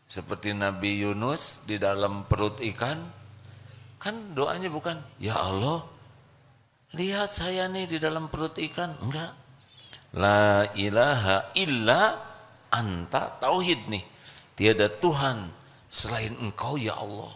Seperti Nabi Yunus di dalam perut ikan, kan doanya bukan, ya Allah, lihat saya nih di dalam perut ikan. Enggak. La ilaha illa anta, tauhid nih. Tiada Tuhan selain engkau ya Allah.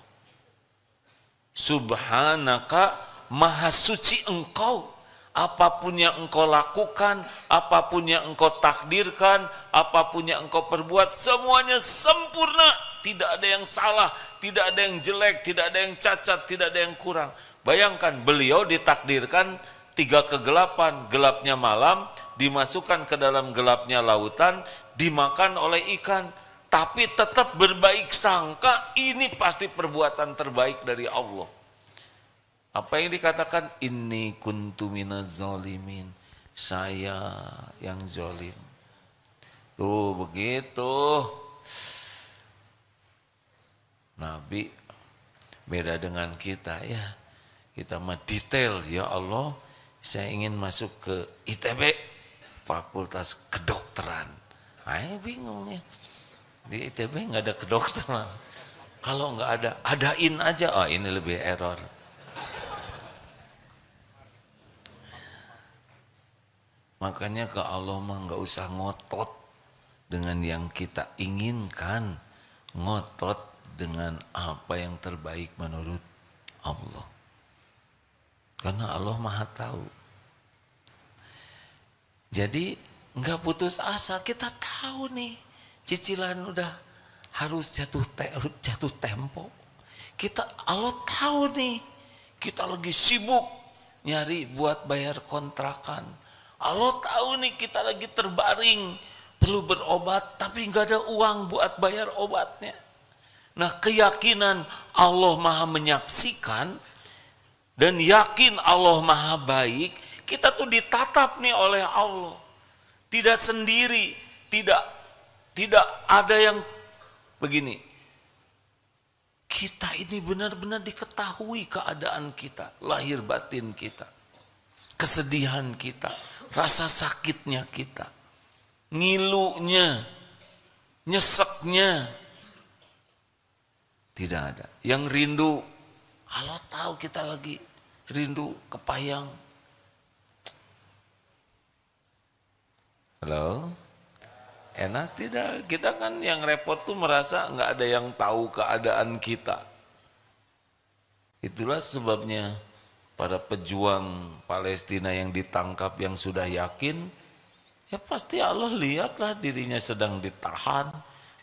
Subhanaka, maha suci engkau. Apapun yang engkau lakukan, apapun yang engkau takdirkan, apapun yang engkau perbuat, semuanya sempurna. Tidak ada yang salah, tidak ada yang jelek, tidak ada yang cacat, tidak ada yang kurang. Bayangkan beliau ditakdirkan 3 kegelapan, gelapnya malam, dimasukkan ke dalam gelapnya lautan, dimakan oleh ikan. Tapi tetap berbaik sangka, ini pasti perbuatan terbaik dari Allah. Apa yang dikatakan? Inni kuntu minaz zalimin. Saya yang zalim. Tuh begitu. Nabi beda dengan kita ya. Kita mah detail, ya Allah, saya ingin masuk ke ITB, Fakultas Kedokteran. Saya bingung ya. Di ITB nggak ada kedokteran. Kalau nggak ada, adain aja. Oh ini lebih error. Makanya ke Allah mah nggak usah ngotot dengan yang kita inginkan, ngotot dengan apa yang terbaik menurut Allah. Karena Allah Maha Tahu. Jadi nggak putus asa, kita tahu nih cicilan udah harus jatuh tempo. Allah tahu nih kita lagi sibuk nyari buat bayar kontrakan. Allah tahu nih kita lagi terbaring, perlu berobat, tapi nggak ada uang buat bayar obatnya. Nah, keyakinan Allah Maha menyaksikan dan yakin Allah Maha baik, kita tuh ditatap nih oleh Allah. Tidak sendiri, tidak ada yang begini. Kita ini benar-benar diketahui keadaan kita, lahir batin kita, kesedihan kita, rasa sakitnya kita, ngilunya, nyeseknya. Tidak ada. Yang rindu, Allah tahu kita lagi rindu kepayang. Halo? Enak tidak? Kita kan yang repot tuh merasa nggak ada yang tahu keadaan kita. Itulah sebabnya para pejuang Palestina yang ditangkap yang sudah yakin, ya pasti Allah lihatlah dirinya sedang ditahan,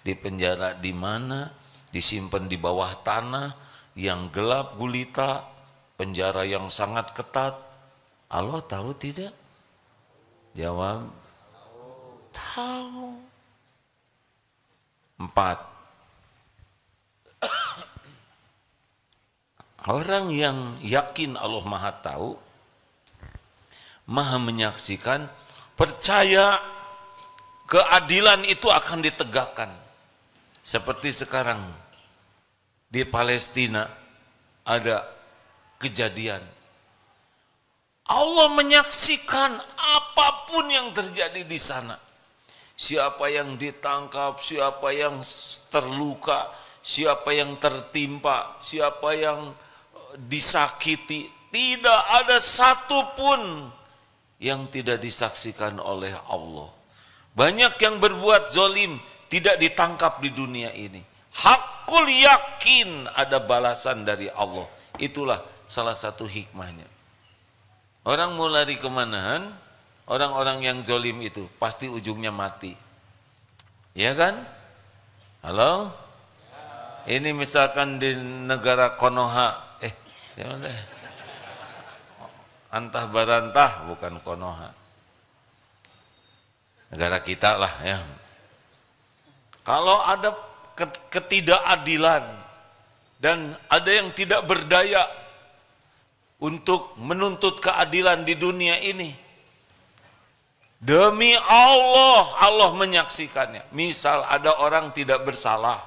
di penjara di mana, disimpan di bawah tanah yang gelap gulita, penjara yang sangat ketat. Allah tahu tidak? Jawab, tahu. 4. Orang yang yakin Allah Maha Tahu, Maha menyaksikan, percaya keadilan itu akan ditegakkan. Seperti sekarang di Palestina ada kejadian. Allah menyaksikan apapun yang terjadi di sana. Siapa yang ditangkap, siapa yang terluka, siapa yang tertimpa, siapa yang disakiti, tidak ada satupun yang tidak disaksikan oleh Allah. Banyak yang berbuat zalim tidak ditangkap di dunia ini. Hakul yakin ada balasan dari Allah. Itulah salah satu hikmahnya. Orang mau lari kemana? Orang-orang yang zalim itu pasti ujungnya mati. Ya kan? Halo? Ini misalkan di negara Konoha, Antah Barantah, bukan Konoha. Negara kita lah ya. Kalau ada ketidakadilan dan ada yang tidak berdaya untuk menuntut keadilan di dunia ini, demi Allah, Allah menyaksikannya. Misal ada orang tidak bersalah,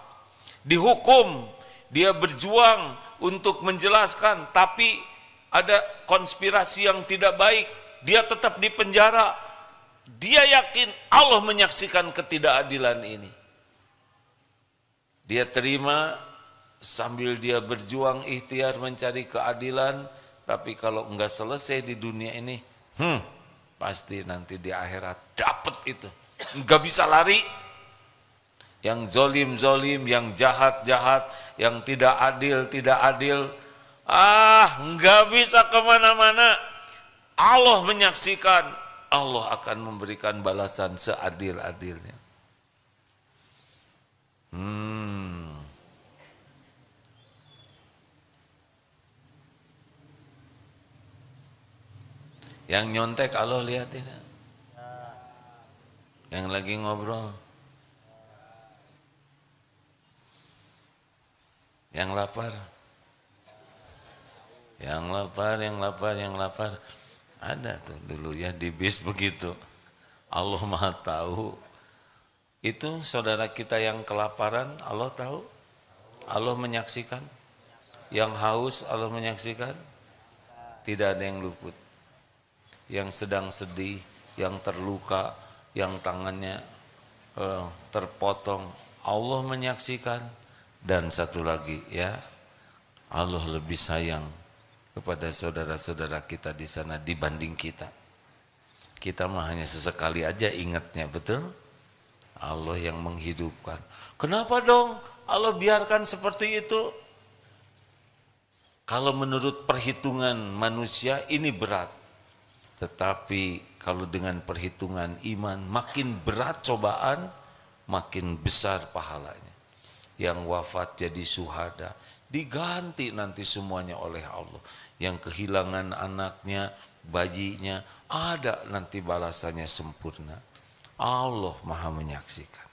dihukum, dia berjuang untuk menjelaskan, tapi ada konspirasi yang tidak baik, dia tetap di penjara. Dia yakin Allah menyaksikan ketidakadilan ini. Dia terima sambil dia berjuang ikhtiar mencari keadilan, tapi kalau enggak selesai di dunia ini, pasti nanti di akhirat dapat itu. Enggak bisa lari. Yang zolim, yang jahat, yang tidak adil, enggak bisa kemana-mana. Allah menyaksikan, Allah akan memberikan balasan seadil-adilnya. Yang nyontek Allah lihat tidak? Yang lagi ngobrol, yang lapar, ada tuh dulu ya di bis begitu. Allah Maha tahu. Itu saudara kita yang kelaparan, Allah tahu, Allah menyaksikan. Yang haus, Allah menyaksikan. Tidak ada yang luput. Yang sedang sedih, yang terluka, yang tangannya terpotong, Allah menyaksikan. Dan satu lagi ya, Allah lebih sayang kepada saudara-saudara kita di sana dibanding kita. Kita mah hanya sesekali aja ingatnya, betul? Allah yang menghidupkan. Kenapa dong Allah biarkan seperti itu? Kalau menurut perhitungan manusia ini berat. Tetapi kalau dengan perhitungan iman, makin berat cobaan, makin besar pahalanya. Yang wafat jadi syuhada, diganti nanti semuanya oleh Allah. Yang kehilangan anaknya, bayinya, ada nanti balasannya sempurna. Allah Maha menyaksikan.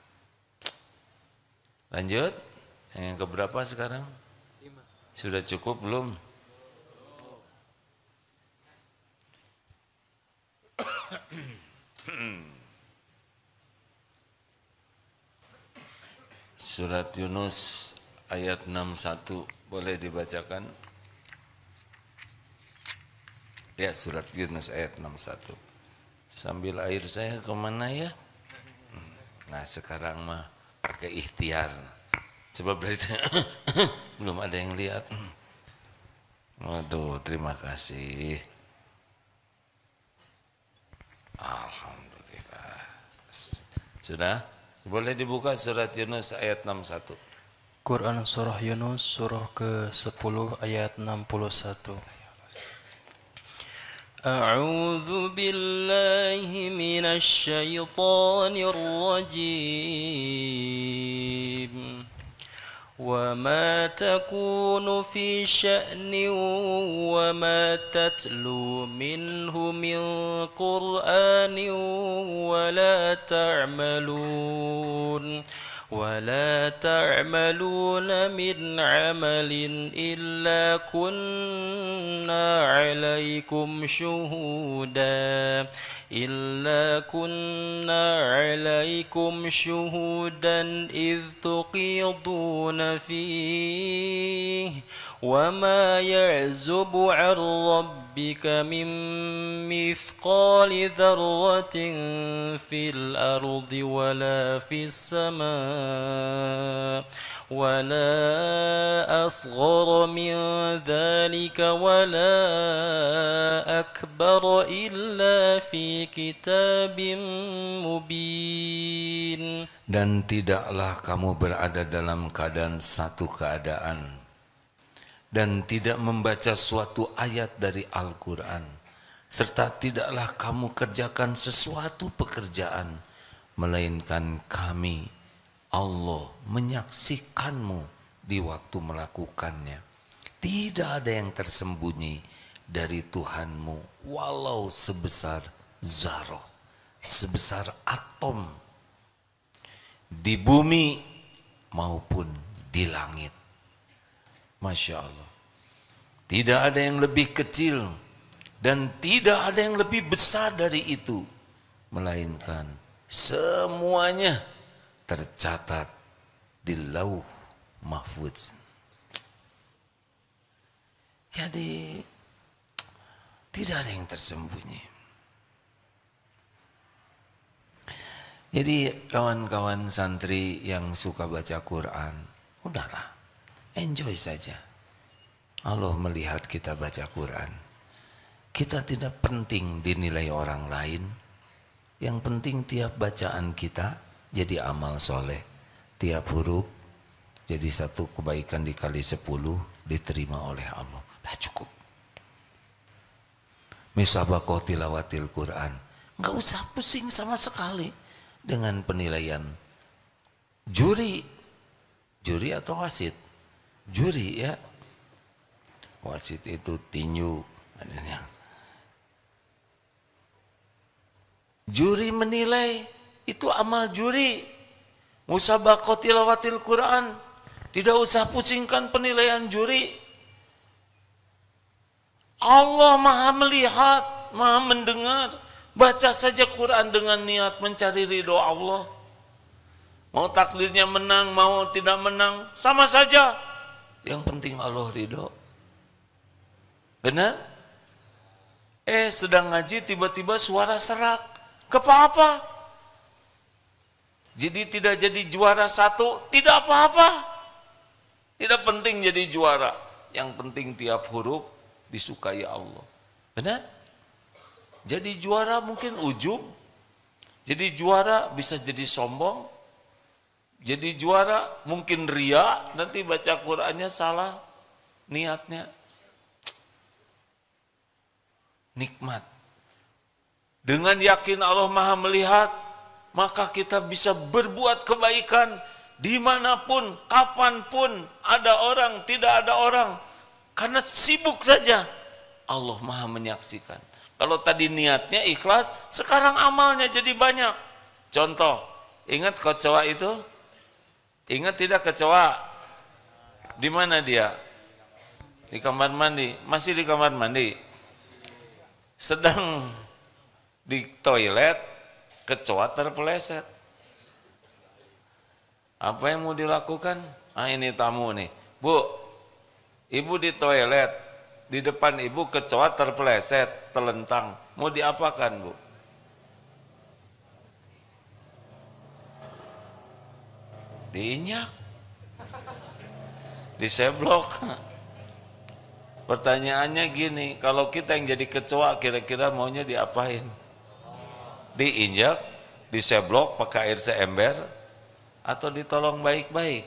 Lanjut, yang keberapa sekarang? 5. Sudah cukup belum? Surat Yunus ayat 61 boleh dibacakan? Ya, surat Yunus ayat 61. Sambil air saya kemana ya? Nah sekarang mah pakai ikhtiar. Coba berarti belum ada yang lihat. Waduh, terima kasih. Alhamdulillah. Sudah? Boleh dibuka surat Yunus ayat 61. Quran surah Yunus surah ke-10 ayat 61. A'udzu billahi minasy syaithanir rajim. وما تكون في شأن وما تتلو منه من قرآن ولا تعملون من عمل إلا كنا عليكم شهودا إذ تقيضون فيه وما يعزب عن ربك من مثقال ذرة في الأرض ولا في السماء ولا أصغر من ذلك ولا أكبر إلا في كتاب مبين. Dan tidaklah kamu berada dalam keadaan satu keadaan dan tidak membaca suatu ayat dari Al-Quran serta tidaklah kamu kerjakan sesuatu pekerjaan melainkan kami Allah menyaksikanmu di waktu melakukannya. Tidak ada yang tersembunyi dari Tuhanmu walau sebesar zarah, sebesar atom di bumi maupun di langit. Masya Allah. Tidak ada yang lebih kecil dan tidak ada yang lebih besar dari itu, melainkan semuanya tercatat di Lauh Mahfuz. Jadi tidak ada yang tersembunyi. Jadi kawan-kawan santri yang suka baca Quran, Udahlah, enjoy saja. Allah melihat kita baca Quran. Kita tidak penting dinilai orang lain. Yang penting tiap bacaan kita jadi amal soleh. Tiap huruf jadi satu kebaikan dikali 10 diterima oleh Allah. Dah cukup. Misabakoh tilawatil Quran. Enggak usah pusing sama sekali dengan penilaian juri. Juri atau wasit? Juri ya. Wasit itu tinju. Juri menilai, itu amal juri. Musabakoh tilawatil Quran. Tidak usah pusingkan penilaian juri. Allah maha melihat, maha mendengar. Baca saja Quran dengan niat mencari ridho Allah. Mau takdirnya menang, mau tidak menang, sama saja. Yang penting Allah ridho. Benar? Sedang ngaji tiba-tiba suara serak. Apa-apa? Jadi tidak jadi juara 1, tidak apa-apa. Tidak penting jadi juara. Yang penting tiap huruf disukai Allah. Benar? Jadi juara mungkin ujub. Jadi juara bisa jadi sombong. Jadi juara mungkin ria. Nanti baca Qur'annya salah niatnya. Nikmat. Dengan yakin Allah maha melihat, maka kita bisa berbuat kebaikan dimanapun, kapanpun, ada orang, tidak ada orang. Karena sibuk saja, Allah maha menyaksikan. Kalau tadi niatnya ikhlas, sekarang amalnya jadi banyak. Contoh, ingat kecoa itu? Ingat tidak kecoa? Di mana dia? Di kamar mandi. Masih di kamar mandi. Sedang di toilet, kecoa terpeleset. Apa yang mau dilakukan? Ini tamu nih. Bu, ibu di toilet, di depan ibu kecoa terpeleset, telentang. Mau diapakan, Bu? Diinjak. Diseblok. Pertanyaannya gini, kalau kita yang jadi kecoa kira-kira maunya diapain? Diinjak, diseblok pakai air seember, atau ditolong baik-baik?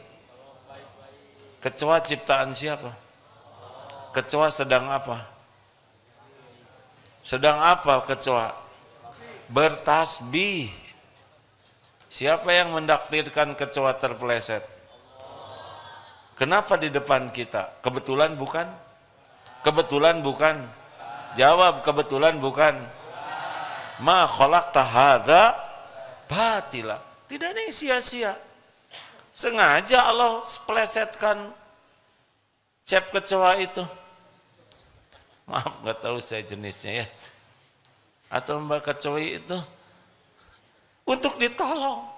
Kecoa ciptaan siapa? Kecoa sedang apa? Sedang apa kecoa? Bertasbih. Siapa yang mendakdirkan kecoa terpeleset? Kenapa di depan kita? Kebetulan bukan? Kebetulan bukan? Jawab, kebetulan bukan? Ma khalaqta hadza batila. Tidak ada yang sia-sia. Sengaja Allah plesetkan cep kecoa itu. Maaf, nggak tahu saya jenisnya ya. Atau mbak kecoa itu untuk ditolong.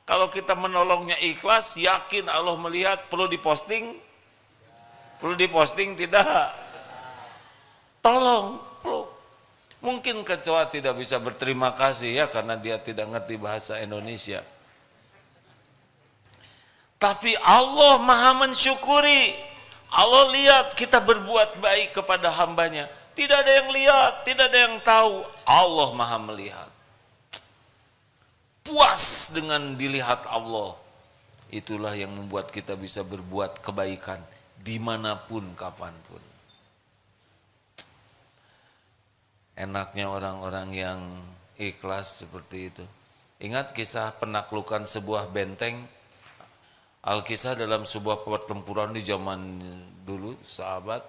Kalau kita menolongnya ikhlas, yakin Allah melihat, perlu diposting? Perlu diposting tidak? Tolong, perlu. Mungkin kecoa tidak bisa berterima kasih ya karena dia tidak ngerti bahasa Indonesia. Tapi Allah maha mensyukuri. Allah lihat kita berbuat baik kepada hambanya. Tidak ada yang lihat, tidak ada yang tahu. Allah maha melihat. Puas dengan dilihat Allah. Itulah yang membuat kita bisa berbuat kebaikan dimanapun, kapanpun. Enaknya orang-orang yang ikhlas seperti itu. Ingat kisah penaklukan sebuah benteng. Al-Kisah dalam sebuah pertempuran di zaman dulu, sahabat,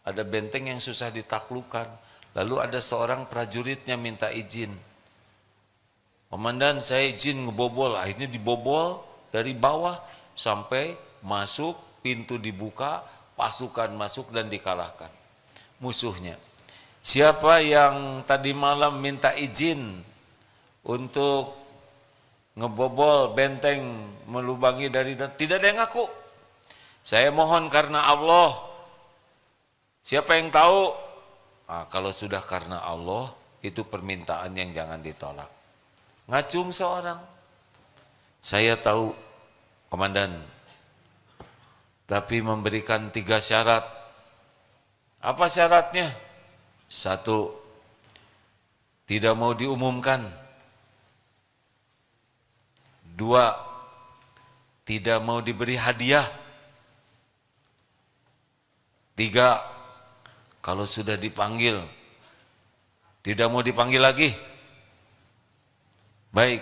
ada benteng yang susah ditaklukkan. Lalu ada seorang prajuritnya minta izin. Komandan, saya izin ngebobol. Akhirnya dibobol dari bawah sampai masuk, pintu dibuka, pasukan masuk dan dikalahkan musuhnya. Siapa yang tadi malam minta izin untuk ngebobol benteng, melubangi dari dan tidak ada yang ngaku. Saya mohon karena Allah. Siapa yang tahu? Kalau sudah karena Allah, itu permintaan yang jangan ditolak. Ngacung seorang. Saya tahu, komandan, tapi memberikan 3 syarat. Apa syaratnya? 1, tidak mau diumumkan. 2, tidak mau diberi hadiah. 3, kalau sudah dipanggil, tidak mau dipanggil lagi. Baik,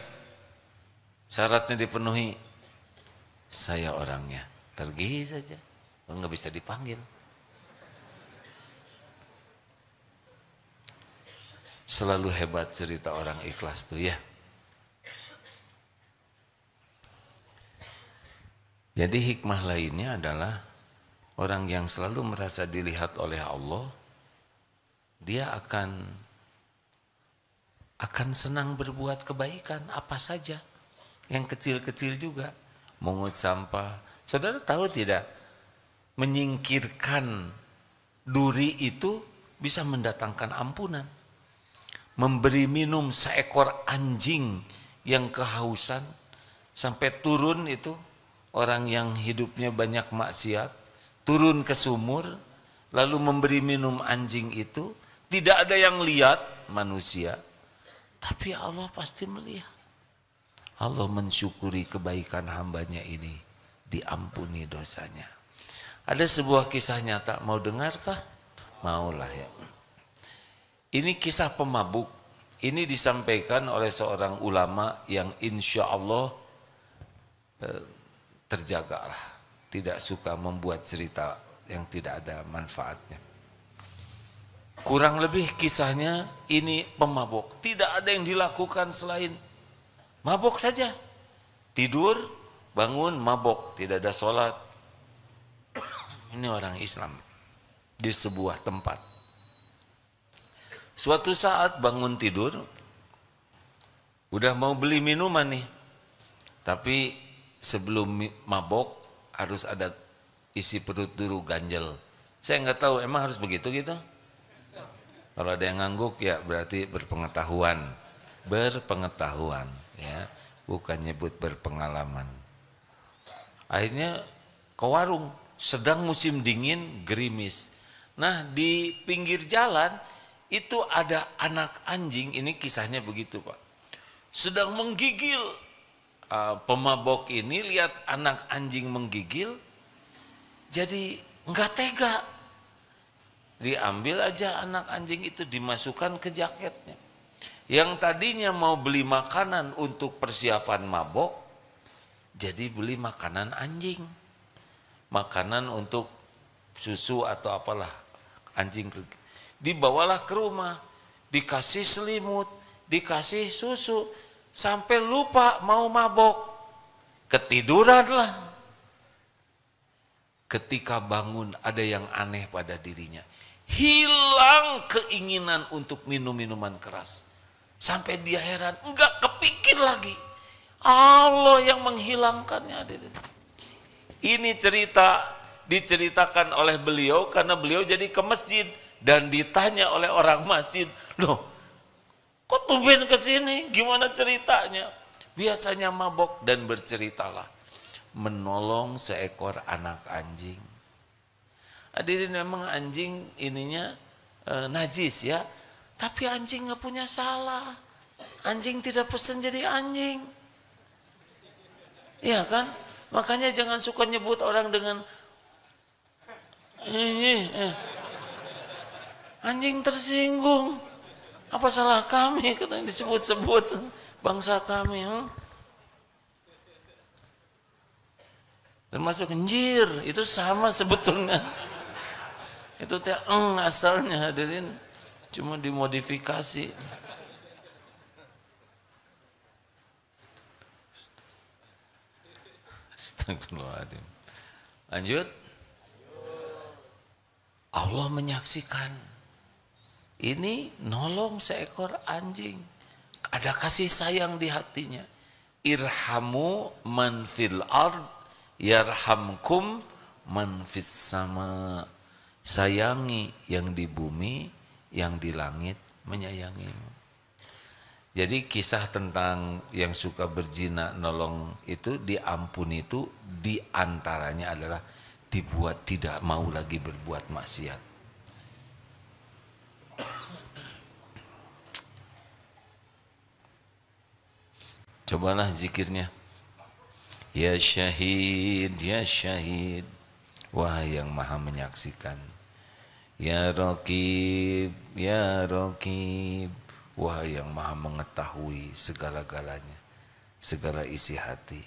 syaratnya dipenuhi, saya orangnya, pergi saja, nggak bisa dipanggil. Selalu hebat cerita orang ikhlas tuh ya. Jadi hikmah lainnya adalah orang yang selalu merasa dilihat oleh Allah, dia akan senang berbuat kebaikan apa saja, yang kecil-kecil juga, mengut sampah. Saudara tahu tidak, menyingkirkan duri itu bisa mendatangkan ampunan. Memberi minum seekor anjing yang kehausan sampai turun itu, orang yang hidupnya banyak maksiat, turun ke sumur, lalu memberi minum anjing itu, tidak ada yang lihat manusia, tapi Allah pasti melihat. Allah mensyukuri kebaikan hambanya ini, diampuni dosanya. Ada sebuah kisah nyata, mau dengarkah? Maulah ya. Ini kisah pemabuk. Ini disampaikan oleh seorang ulama yang insya Allah terjagalah, tidak suka membuat cerita yang tidak ada manfaatnya. Kurang lebih kisahnya ini pemabuk, tidak ada yang dilakukan selain mabok saja. Tidur, bangun, mabok, tidak ada sholat. Ini orang Islam di sebuah tempat. Suatu saat bangun tidur, udah mau beli minuman nih, tapi sebelum mabok harus ada isi perut dulu, ganjel. Saya nggak tahu, emang harus begitu gitu? Kalau ada yang ngangguk ya berarti berpengetahuan ya, bukan nyebut berpengalaman. Akhirnya ke warung, sedang musim dingin, gerimis. Nah di pinggir jalan itu ada anak anjing, ini kisahnya begitu Pak, sedang menggigil. Pemabok ini lihat anak anjing menggigil, jadi nggak tega, diambil aja anak anjing itu, dimasukkan ke jaketnya. Yang tadinya mau beli makanan untuk persiapan mabok, jadi beli makanan anjing, makanan untuk susu atau apalah anjing. Dibawalah ke rumah, dikasih selimut, dikasih susu, sampai lupa mau mabok, ketiduranlah. Ketika bangun ada yang aneh pada dirinya, hilang keinginan untuk minum minuman keras. Sampai dia heran, enggak kepikir lagi, Allah yang menghilangkannya. Ini cerita diceritakan oleh beliau karena beliau jadi ke masjid dan ditanya oleh orang masjid, loh kok tumben ke sini? Gimana ceritanya? Biasanya mabok, dan berceritalah menolong seekor anak anjing. Hadirin, memang anjing ininya najis ya, tapi anjing nggak punya salah. Anjing tidak pesan jadi anjing, ya kan? Makanya jangan suka nyebut orang dengan anjing tersinggung. Apa salah kami katanya disebut-sebut bangsa kami? Termasuk njir, itu sama sebetulnya. Itu teh asalnya, hadirin, cuma dimodifikasi. Astagfirullahaladzim. Lanjut. Allah menyaksikan. Ini nolong seekor anjing, ada kasih sayang di hatinya. Irhamu man fil ard yarhamkum man fis sama. Sayangi yang di bumi, yang di langit menyayangimu. Jadi kisah tentang yang suka berzina nolong itu, diampuni itu diantaranya adalah dibuat tidak mau lagi berbuat maksiat. Cobalah zikirnya. Ya syahid, ya syahid, wahai yang maha menyaksikan. Ya raqib, ya raqib, wahai yang maha mengetahui segala-galanya, segala isi hati.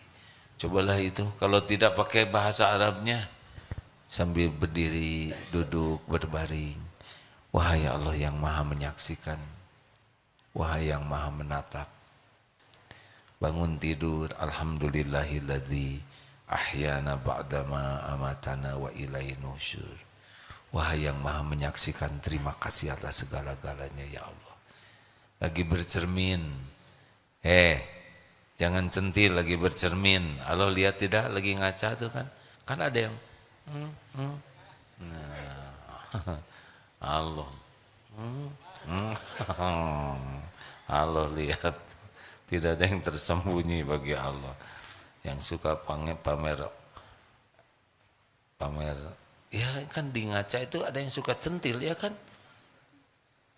Cobalah itu, kalau tidak pakai bahasa Arabnya, sambil berdiri, duduk, berbaring. Wahai Allah yang maha menyaksikan, wahai yang maha menatap. Bangun tidur, alhamdulillahilladzi ahyana ba'dama amatana wa ilaihi nusyur. Wahai yang maha menyaksikan, terima kasih atas segala-galanya ya Allah. Lagi bercermin, jangan centil lagi bercermin. Allah lihat tidak, lagi ngaca tuh kan ada yang nah, Allah Allah lihat. Tidak ada yang tersembunyi bagi Allah. Yang suka pamer, ya kan di ngaca itu ada yang suka centil ya kan.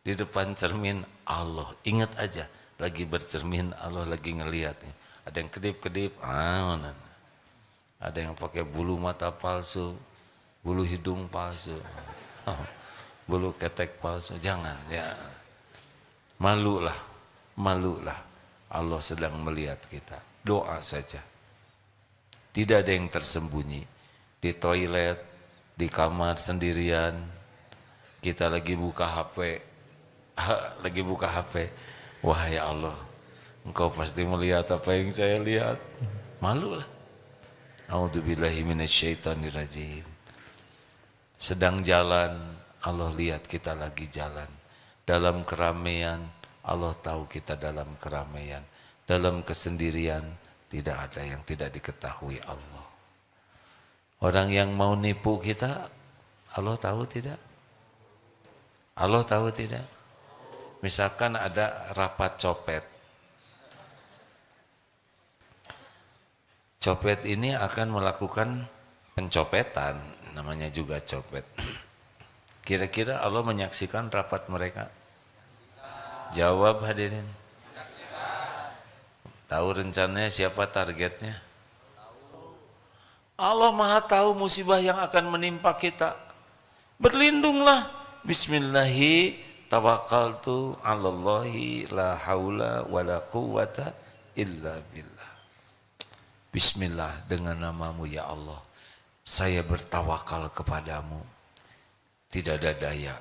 Di depan cermin Allah, ingat aja lagi bercermin, Allah lagi ngelihat. Ada yang kedip-kedip, ada yang pakai bulu mata palsu, bulu hidung palsu, bulu ketek palsu. Jangan ya, malulah. Allah sedang melihat kita. Doa saja. Tidak ada yang tersembunyi. Di toilet, di kamar sendirian, kita lagi buka HP. Wahai Allah, Engkau pasti melihat apa yang saya lihat. Malulah. A'udzubillahi minasyaitonirrajim. Sedang jalan, Allah lihat kita lagi jalan. Dalam keramaian, Allah tahu kita dalam keramaian. Dalam kesendirian, tidak ada yang tidak diketahui Allah. Orang yang mau nipu kita, Allah tahu tidak? Allah tahu tidak? Misalkan ada rapat copet. Copet ini akan melakukan pencopetan, namanya juga copet. Kira-kira Allah menyaksikan rapat mereka? Jawab hadirin. Tahu rencananya siapa targetnya? Allah Maha tahu musibah yang akan menimpa kita. Berlindunglah. Bismillahi tawakkaltu 'alallahi la haula wala quwwata illa billah. Bismillah, dengan namamu ya Allah, saya bertawakal kepadamu. Tidak ada daya,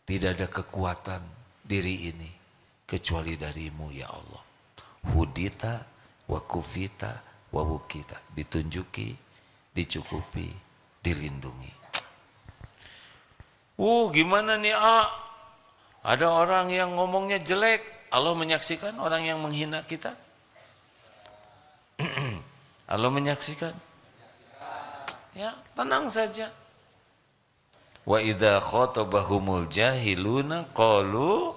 tidak ada kekuatan diri ini kecuali darimu ya Allah. Hudita wa kufita wa wukita, ditunjuki, dicukupi, dilindungi. Gimana nih ada orang yang ngomongnya jelek, Allah menyaksikan orang yang menghina kita. Allah menyaksikan. Ya, tenang saja. Wa idza khatabahumul jahiluna qalu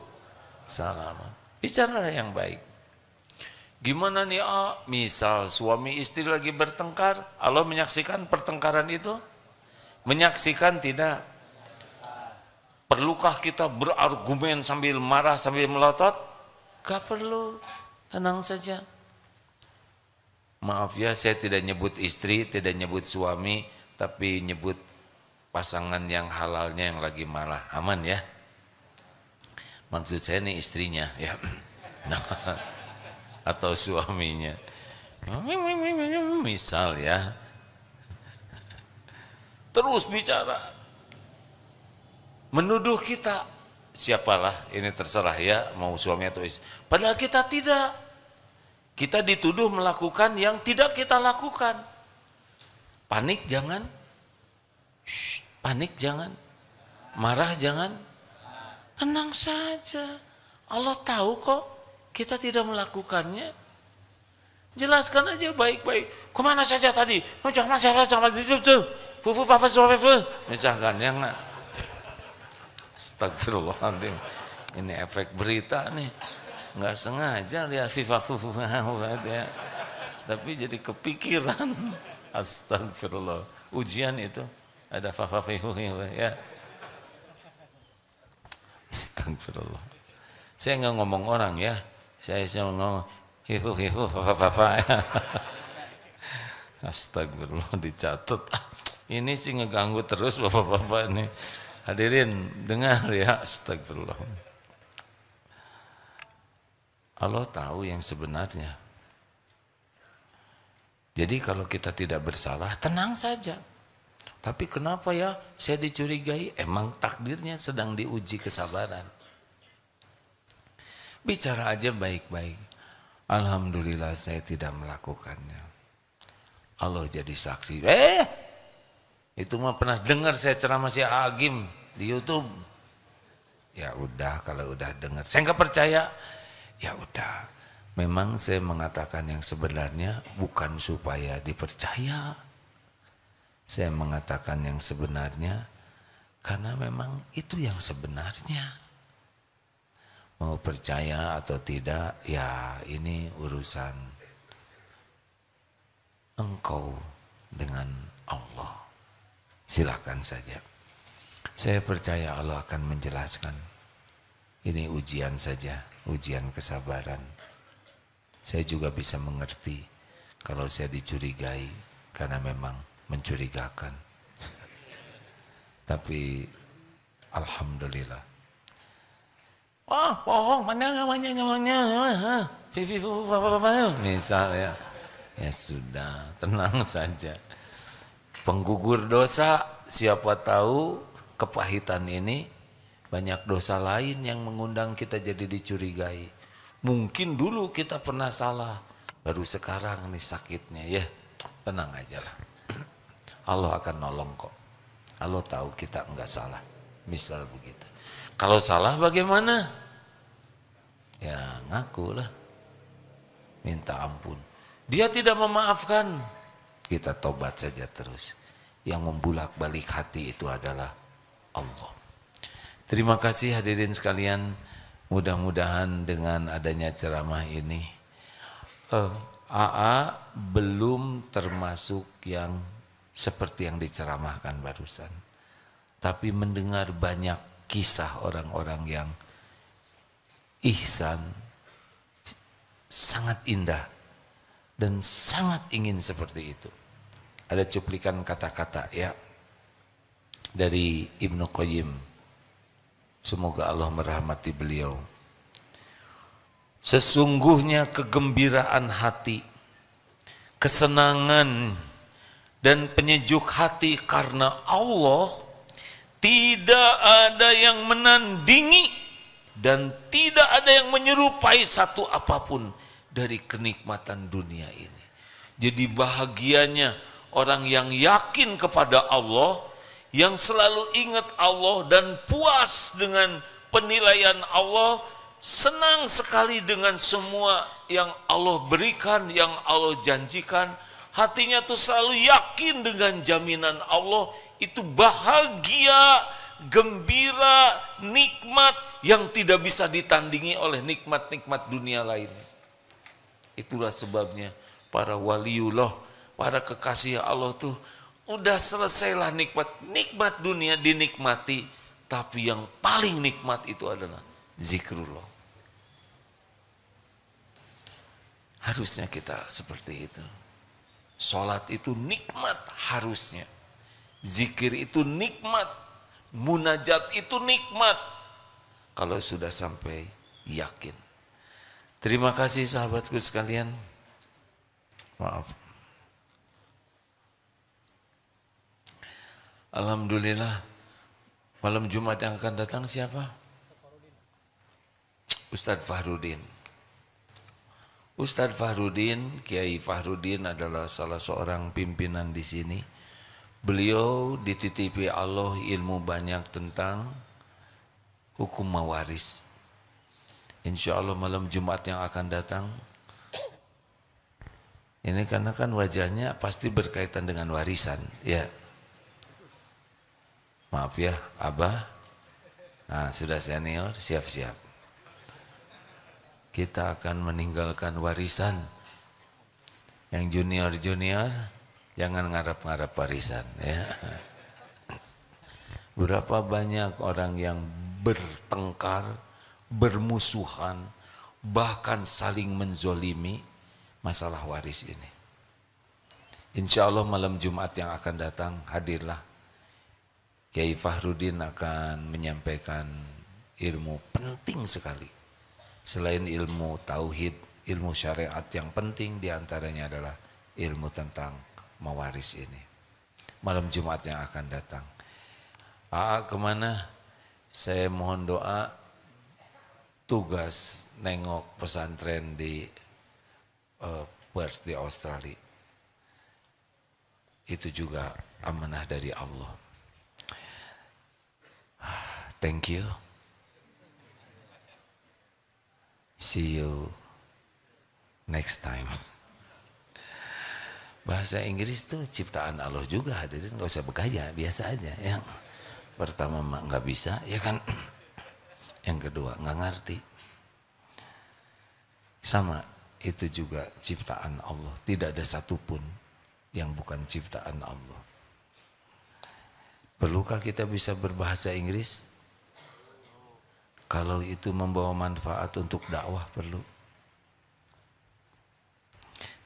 salaman. Bicara yang baik. Gimana nih misal suami istri lagi bertengkar, Allah menyaksikan pertengkaran itu? Menyaksikan tidak? Perlukah kita berargumen sambil marah, sambil melotot? Gak perlu, tenang saja. Maaf ya, saya tidak nyebut istri, tidak nyebut suami, tapi nyebut pasangan yang halalnya yang lagi marah. Aman ya? Maksud saya nih istrinya ya. Atau suaminya. Misal ya. Terus bicara. Menuduh kita. Siapalah, ini terserah ya, mau suami atau istri. Padahal kita tidak. Kita dituduh melakukan yang tidak kita lakukan. Panik jangan. Panik jangan. Marah jangan. Tenang saja. Allah tahu kok kita tidak melakukannya. Jelaskan aja baik-baik. Kemana saja tadi? Misalkan yang astagfirullahaladzim. Ini efek berita nih. Nggak sengaja lihat FIFA ya. Tapi jadi kepikiran. Astagfirullah. ujian itu ada fafafihu ya. Astagfirullah. Saya nggak ngomong orang ya. Saya ngomong hifu fafafa. Astagfirullah, dicatat. Ini sih ngeganggu terus bapak-bapak ini. Hadirin dengar ya, astagfirullah. Allah tahu yang sebenarnya. Jadi kalau kita tidak bersalah, tenang saja. Tapi kenapa ya saya dicurigai? Emang takdirnya sedang diuji kesabaran. Bicara aja baik-baik. Alhamdulillah saya tidak melakukannya. Allah jadi saksi. Itu mah pernah dengar saya ceramah si Agim di YouTube. Ya udah, kalau udah dengar, saya nggak percaya. Ya udah, memang saya mengatakan yang sebenarnya bukan supaya dipercaya. Saya mengatakan yang sebenarnya karena memang itu yang sebenarnya. Mau percaya atau tidak, ya ini urusan engkau dengan Allah. Silakan saja. Saya percaya Allah akan menjelaskan. Ini ujian saja, ujian kesabaran. Saya juga bisa mengerti kalau saya dicurigai karena memang mencurigakan. Tapi alhamdulillah. Wah, bohong, mana namanya? Misalnya, ya sudah, tenang saja. Penggugur dosa, siapa tahu kepahitan ini banyak dosa lain yang mengundang kita jadi dicurigai. Mungkin dulu kita pernah salah, baru sekarang nih sakitnya ya. Tenang aja lah. Allah akan nolong kok. Allah tahu kita enggak salah. Misal begitu. Kalau salah bagaimana? Ya ngaku lah. Minta ampun. Dia tidak memaafkan. Kita tobat saja terus. Yang membulak-balik hati itu adalah Allah. Terima kasih hadirin sekalian. Mudah-mudahan dengan adanya ceramah ini AA belum termasuk yang seperti yang diceramahkan barusan. Tapi mendengar banyak kisah orang-orang yang ihsan, sangat indah dan sangat ingin seperti itu. Ada cuplikan kata-kata ya dari Ibnu Qayyim. Semoga Allah merahmati beliau. Sesungguhnya kegembiraan hati, kesenangan dan penyejuk hati karena Allah tidak ada yang menandingi dan tidak ada yang menyerupai satu apapun dari kenikmatan dunia ini. Jadi bahagianya orang yang yakin kepada Allah, yang selalu ingat Allah dan puas dengan penilaian Allah, senang sekali dengan semua yang Allah berikan, yang Allah janjikan. Hatinya tuh selalu yakin dengan jaminan Allah, itu bahagia, gembira, nikmat yang tidak bisa ditandingi oleh nikmat-nikmat dunia lainnya. Itulah sebabnya para waliullah, para kekasih Allah tuh udah selesailah nikmat dunia dinikmati, tapi yang paling nikmat itu adalah zikrullah. Harusnya kita seperti itu. Salat itu nikmat harusnya. Zikir itu nikmat. Munajat itu nikmat. Kalau sudah sampai yakin. Terima kasih sahabatku sekalian. Maaf. Alhamdulillah. Malam Jumat yang akan datang siapa? Ustadz Fahrudin. Ustadz Fahrudin, Kiai Fahrudin adalah salah seorang pimpinan di sini. Beliau dititipi Allah ilmu banyak tentang hukum mawaris. Insya Allah malam Jumat yang akan datang. Ini karena kan wajahnya pasti berkaitan dengan warisan, ya. Maaf ya, Abah. Nah, sudah senior, siap-siap. Kita akan meninggalkan warisan. Yang junior-junior Jangan ngarap-ngarap warisan ya. Berapa banyak orang yang bertengkar, bermusuhan, bahkan saling menzolimi masalah waris ini. Insya Allah malam Jumat yang akan datang hadirlah. Kiai Fahrudin akan menyampaikan ilmu penting sekali. Selain ilmu tauhid, ilmu syariat yang penting diantaranya adalah ilmu tentang mewaris ini. Malam Jumat yang akan datang. Kemana? Saya mohon doa tugas nengok pesantren di Perth di Australia. Itu juga amanah dari Allah. Thank you. See you next time. Bahasa Inggris tuh ciptaan Allah juga, hadirin, nggak usah bergaya, biasa aja. Yang pertama nggak bisa, ya kan? Yang kedua nggak ngerti. Sama, itu juga ciptaan Allah. Tidak ada satupun yang bukan ciptaan Allah. Perlukah kita bisa berbahasa Inggris? Kalau itu membawa manfaat untuk dakwah, perlu.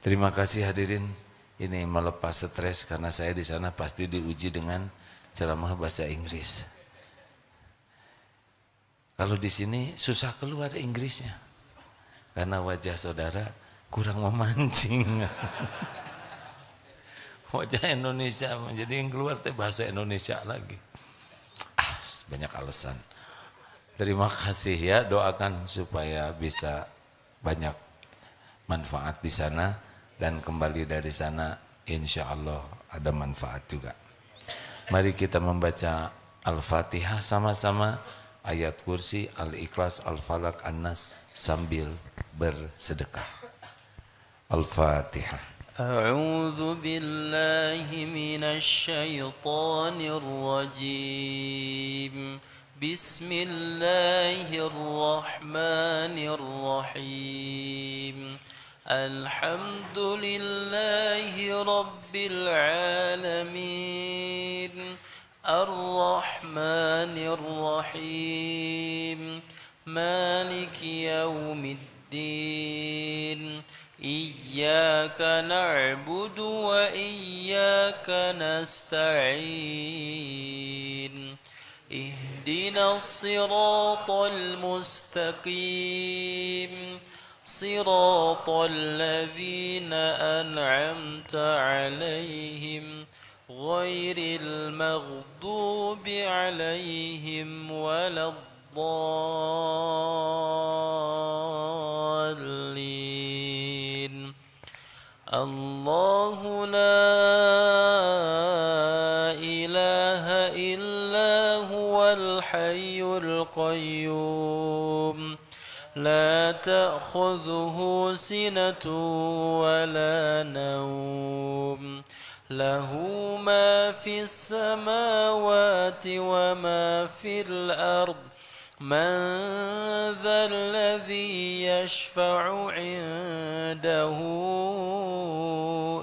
Terima kasih hadirin. Ini melepas stres karena saya di sana pasti diuji dengan ceramah bahasa Inggris. Kalau di sini susah keluar Inggrisnya karena wajah saudara kurang memancing. Wajah Indonesia, jadi yang keluar teh bahasa Indonesia lagi. Banyak alasan. Terima kasih ya, doakan supaya bisa banyak manfaat di sana dan kembali dari sana insya Allah ada manfaat juga. Mari kita membaca Al-Fatihah sama-sama, ayat kursi, Al-Ikhlas, Al-Falaq, An-Nas sambil bersedekah. Al-Fatihah. أعوذ بالله من الشيطان الرجيم بسم الله الرحمن الرحيم الحمد لله رب العالمين الرحمن الرحيم مالك يوم الدين إياك نعبد وإياك نستعين اهدنا الصراط المستقيم صراط الذين أنعمت عليهم غير المغضوب عليهم ولا الضالين الله لا إله إلا هو الحي القيوم لا تأخذه سنة ولا نوم له ما في السماوات وما في الأرض من ذا الذي يشفع عنده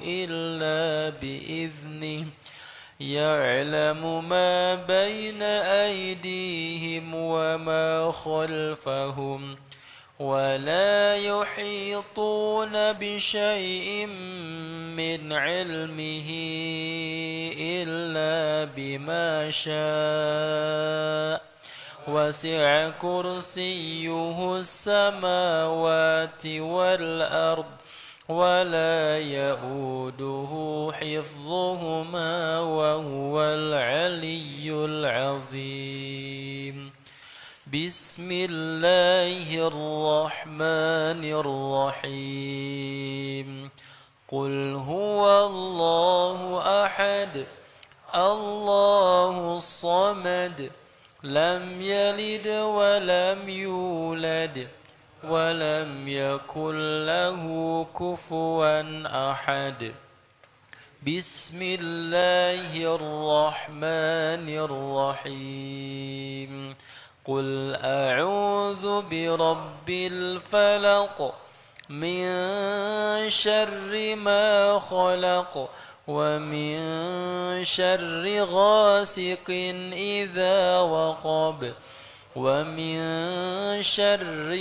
إلا بإذنه يعلم ما بين أيديهم وما خلفهم ولا يحيطون بشيء من علمه إلا بما شاء وسع كرسيه السماوات والأرض ولا يؤوده حفظهما وهو العلي العظيم بسم الله الرحمن الرحيم قل هو الله أحد الله الصمد لم يلد ولم يولد ولم يكن له كفوا أحد بسم الله الرحمن الرحيم قل أعوذ برب الفلق من شر ما خلق ومن شر غاسق إذا وقب ومن شر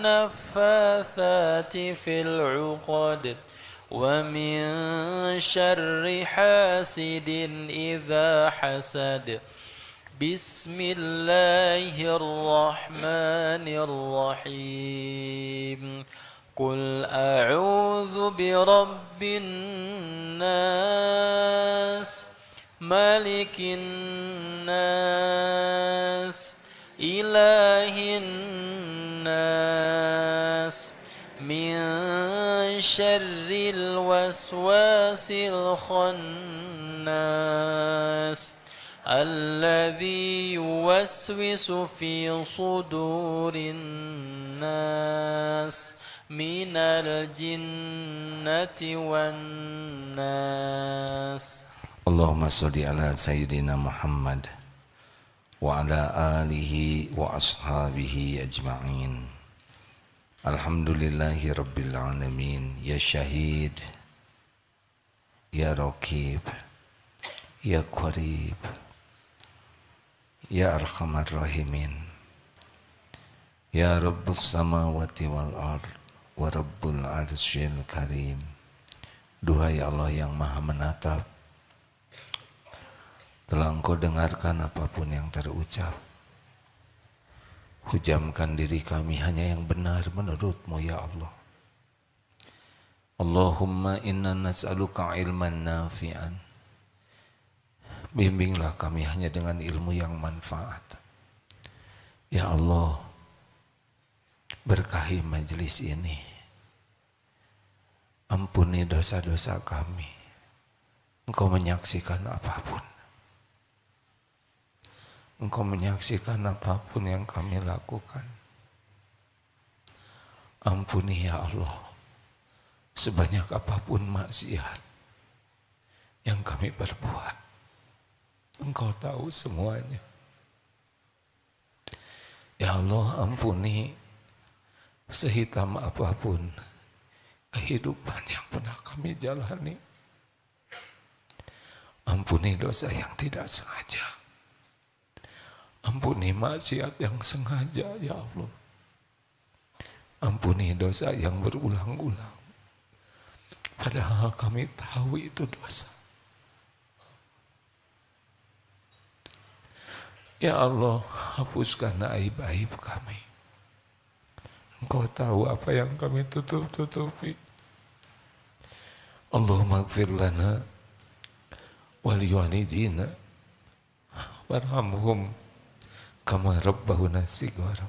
النفاثات في العقد ومن شر حاسد إذا حسد بسم الله الرحمن الرحيم قل أعوذ برب الناس ملك الناس إله الناس من شر الوسواس الخناس الذي يوسوس في صدور الناس من الجنة والناس. اللهم صل على سيدنا محمد وعلى آله وأصحابه أجمعين. Alhamdulillahi Rabbil Alamin. Ya Syahid, Ya Raqib, Ya Qarib, Ya Arhamar Rahimin, Ya Rabbus Samawati wal Ard wa Rabbul Arsyil Karim. Duhai Allah yang Maha Menatap, telah Engkau dengarkan apapun yang terucap. Hujamkan diri kami hanya yang benar menurut-Mu ya Allah. Allahumma inna nas'aluka ilman nafi'an. Bimbinglah kami hanya dengan ilmu yang manfaat. Ya Allah, berkahi majelis ini. Ampuni dosa-dosa kami. Engkau menyaksikan apapun. Engkau menyaksikan apapun yang kami lakukan. Ampuni ya Allah, sebanyak apapun maksiat yang kami perbuat. Engkau tahu semuanya. Ya Allah, ampuni sehitam apapun kehidupan yang pernah kami jalani. Ampuni dosa yang tidak sengaja. Ampuni maksiat yang sengaja ya Allah. Ampuni dosa yang berulang-ulang. Padahal kami tahu itu dosa. Ya Allah, hapuskan aib-aib kami. Engkau tahu apa yang kami tutup-tutupi. Allahumma ighfir lana wal walidina warhamhum kama rabbahuna shighara.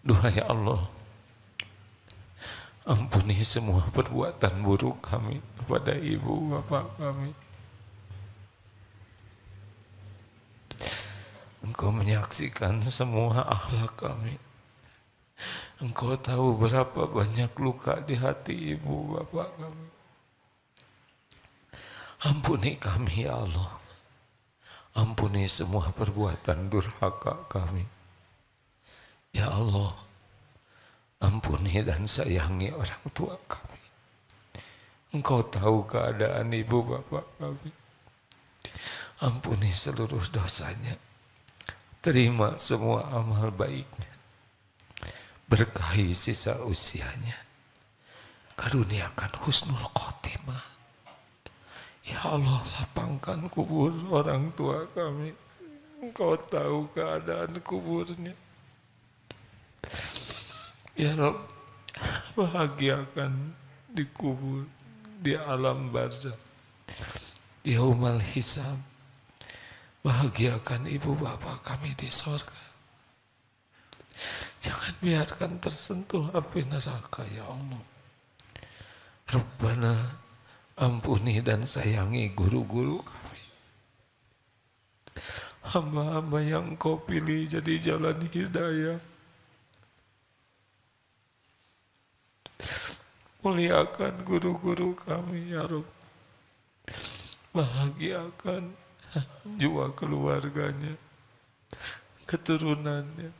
Duhai Allah, ampuni semua perbuatan buruk kami kepada ibu bapak kami. Engkau menyaksikan semua akhlak kami. Engkau tahu berapa banyak luka di hati ibu bapak kami. Ampuni kami ya Allah. Ampuni semua perbuatan durhaka kami. Ya Allah, ampuni dan sayangi orang tua kami. Engkau tahu keadaan ibu bapak kami. Ampuni seluruh dosanya. Terima semua amal baiknya. Berkahi sisa usianya. Karuniakan husnul khotimah. Ya Allah, lapangkan kubur orang tua kami. Engkau tahu keadaan kuburnya. Ya Rabb, bahagiakan di kubur, di alam barzakh, yaumal hisab. Bahagiakan ibu bapak kami di sorga. Jangan biarkan tersentuh api neraka ya Allah. Rabbana, ampuni dan sayangi guru-guru kami. Hamba-hamba yang Kau pilih jadi jalan hidayah. Muliakan guru-guru kami ya Rabb. Bahagiakan jiwa keluarganya, keturunannya.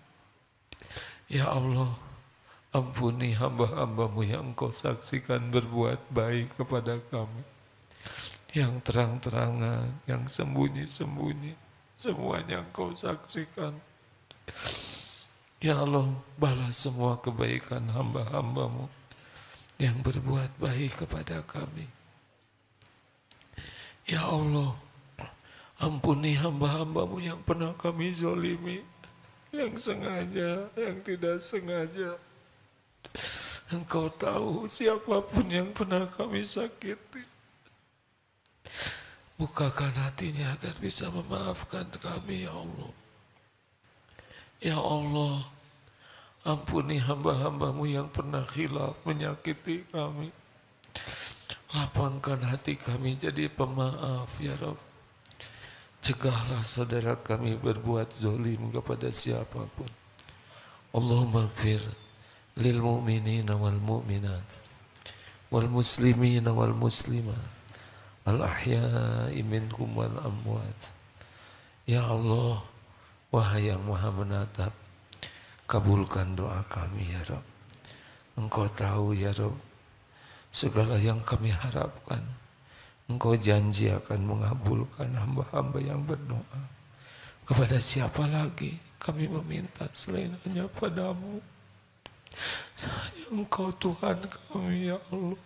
Ya Allah, ampuni hamba-hamba-Mu yang Kau saksikan berbuat baik kepada kami. yang terang-terangan, yang sembunyi-sembunyi, semuanya Engkau saksikan. Ya Allah, balas semua kebaikan hamba-hambamu yang berbuat baik kepada kami. Ya Allah, ampuni hamba-hambamu yang pernah kami zolimi, yang sengaja, yang tidak sengaja. Engkau tahu siapapun yang pernah kami sakiti. Bukakan hatinya agar bisa memaafkan kami, ya Allah. Ya Allah, ampuni hamba-hambamu yang pernah khilaf menyakiti kami. Lapangkan hati kami jadi pemaaf, ya Rabb. Cegahlah saudara kami berbuat zolim kepada siapapun. Allahumma gfir lil mu'minina wal mu'minat wal muslimina wal muslimat al ahya'i minkum wal amwat. Ya Allah, wahai yang maha menatap, kabulkan doa kami ya Rabb. Engkau tahu ya Rabb, segala yang kami harapkan. Engkau janji akan mengabulkan hamba-hamba yang berdoa. Kepada siapa lagi kami meminta selain hanya padamu? Hanya Engkau Tuhan kami ya Allah.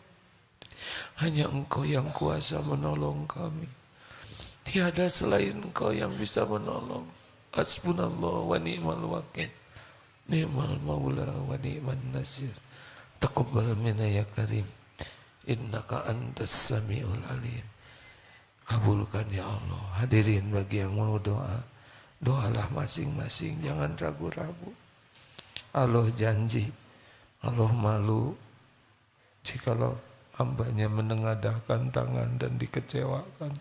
Hanya Engkau yang kuasa menolong kami. Tiada selain Engkau yang bisa menolong. Hasbunallah wa ni'mal wakil. Ni'mal maula wa ni'man nasir. Taqabbal minna ya karim. Innaka antas sami'ul alim. Kabulkan ya Allah. Hadirin bagi yang mau doa, doalah masing-masing, jangan ragu-ragu. Allah janji, Allah malu jikalau hambanya menengadahkan tangan dan dikecewakan.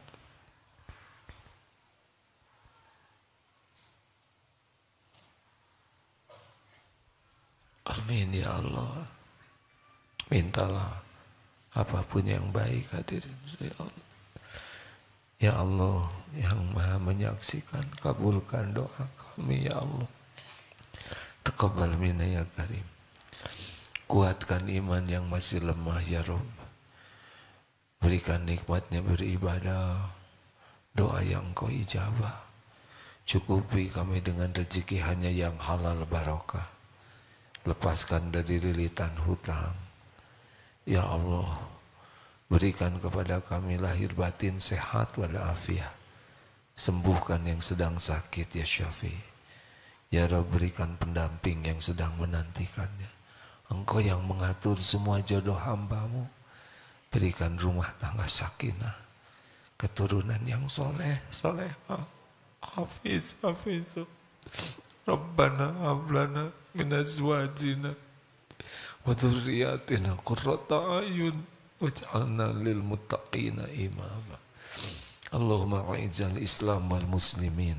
Amin ya Allah. Mintalah apapun yang baik, hadirin ya Allah. Ya Allah yang maha menyaksikan, kabulkan doa kami ya Allah. Taqabbal minna ya karim. Kuatkan iman yang masih lemah ya Rabb. Berikan nikmatnya beribadah, doa yang Engkau ijabah. Cukupi kami dengan rezeki hanya yang halal barokah. Lepaskan dari lilitan hutang. Ya Allah, berikan kepada kami lahir batin sehat walafiat. Sembuhkan yang sedang sakit ya Syafi. Ya Rabb, berikan pendamping yang sedang menantikannya. Engkau yang mengatur semua jodoh hambamu. Berikan rumah tangga sakinah, keturunan yang soleh, solehah, hafiz, hafiz. Rabbana hablana min azwajina wa dzurriyyatina qurrata a'yun waj'alna lil muttaqina imama. Allahumma a'izzal Islam wal muslimin.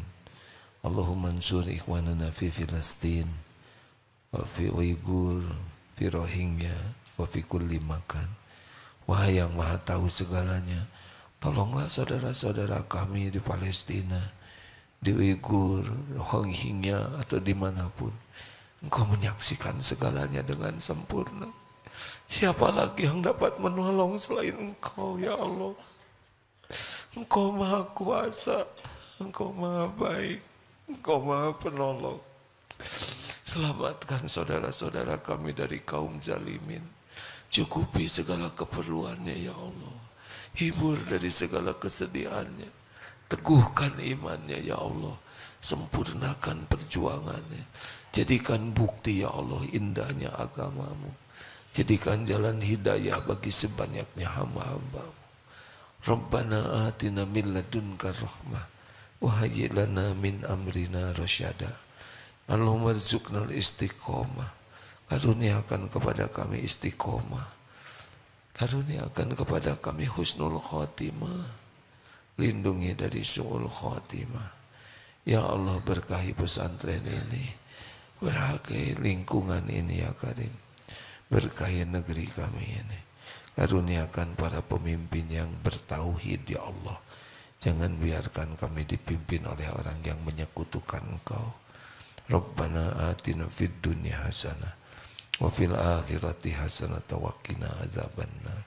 Allahumma ansur ikhwanana fi Filastin wa fi Uyghur, fi Rohingya wa fi kulli makan. Wahai yang maha tahu segalanya, tolonglah saudara-saudara kami di Palestina, di Uyghur, Rohingya atau dimanapun. Engkau menyaksikan segalanya dengan sempurna. Siapa lagi yang dapat menolong selain Engkau ya Allah? Engkau maha kuasa, Engkau maha baik, Engkau maha penolong. Selamatkan saudara-saudara kami dari kaum zalimin. Cukupi segala keperluannya ya Allah. Hibur dari segala kesedihannya. Teguhkan imannya ya Allah. Sempurnakan perjuangannya. Jadikan bukti ya Allah indahnya agamamu. Jadikan jalan hidayah bagi sebanyaknya hamba-hambamu. Rabbana atina min ladunka rahmah. Wa hayyi lana min amrina rasyada. Allahumma rzuqnal istiqomah. Karuniakan kepada kami istiqomah. Karuniakan kepada kami husnul khotimah. Lindungi dari su'ul khotimah. Ya Allah, berkahi pesantren ini. Berkahi lingkungan ini ya Karim. Berkahi negeri kami ini. Karuniakan para pemimpin yang bertauhid ya Allah. Jangan biarkan kami dipimpin oleh orang yang menyekutukan Engkau. Rabbana atina fid dunya hasanah wa fil akhirati hasanah wa qina azabannar.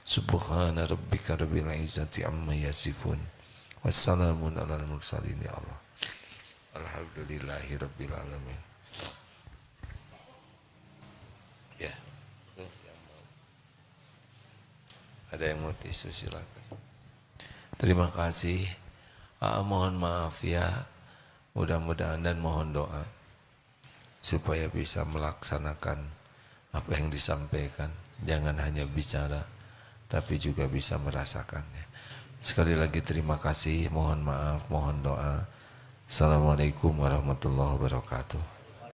Subhana rabbika rabbil izzati amma yasifun. Wassalamun alal mursalin ya Allah. Alhamdulillahi rabbil alamin. Ya. Ada yang mau tisu silakan. Terima kasih. Mohon maaf ya. Mudah-mudahan dan mohon doa supaya bisa melaksanakan apa yang disampaikan. Jangan hanya bicara, tapi juga bisa merasakannya. Sekali lagi terima kasih, mohon maaf, mohon doa. Assalamualaikum warahmatullahi wabarakatuh.